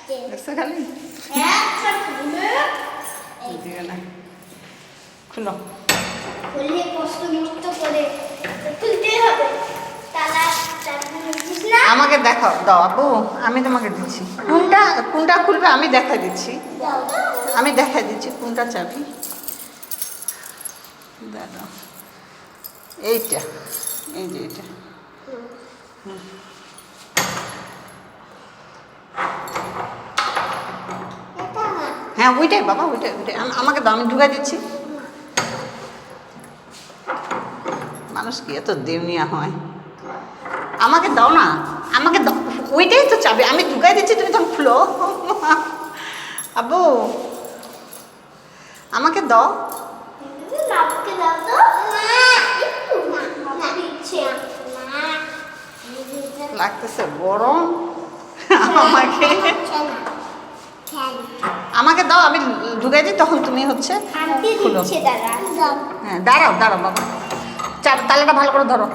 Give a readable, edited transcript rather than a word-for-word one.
দেখছো খালি খুলো খুললে কষ্ট মষ্ট করে খুলতেই হবে। তালা দিস না। আমাকে দেখাও দাও আব্বু, আমি তোমাকে দিচ্ছি। কোনটা কোনটা খুলবে আমি দেখা দিচ্ছি, দাও দাও। আমি দেখা দিচ্ছি কোনটা চাবি। দাঁড়াও, এইটা, এই যে এইটা। এটা না। হ্যাঁ ওইটাই বাবা, ওইটাই ওইটাই। আমাকে দাও, আমি ঢুকাই দিচ্ছি। মানুষ কি এত দেউনিয়া হয়। আমাকে দাও না, আমাকে দাও, ওইটাই তো চাবি, আমি ঢুকাই দিচ্ছি, তুমি তখন খুলো। আব্বু আমাকে দাও। বাবুকে দাও তো। না, একটু না। না দিচ্ছে না। লাগতেছে গরম আমাকে, ফ্যান। আমাকে দাও, আমি ঢুকাই দিই, তখন তুমি হচ্ছে আন্টি খুলো। দিচ্ছে দাঁড়া। দাও। হ্যাঁ দাঁড়াও দাঁড়াও বাবা, তালাটা ভালো করে ধরো।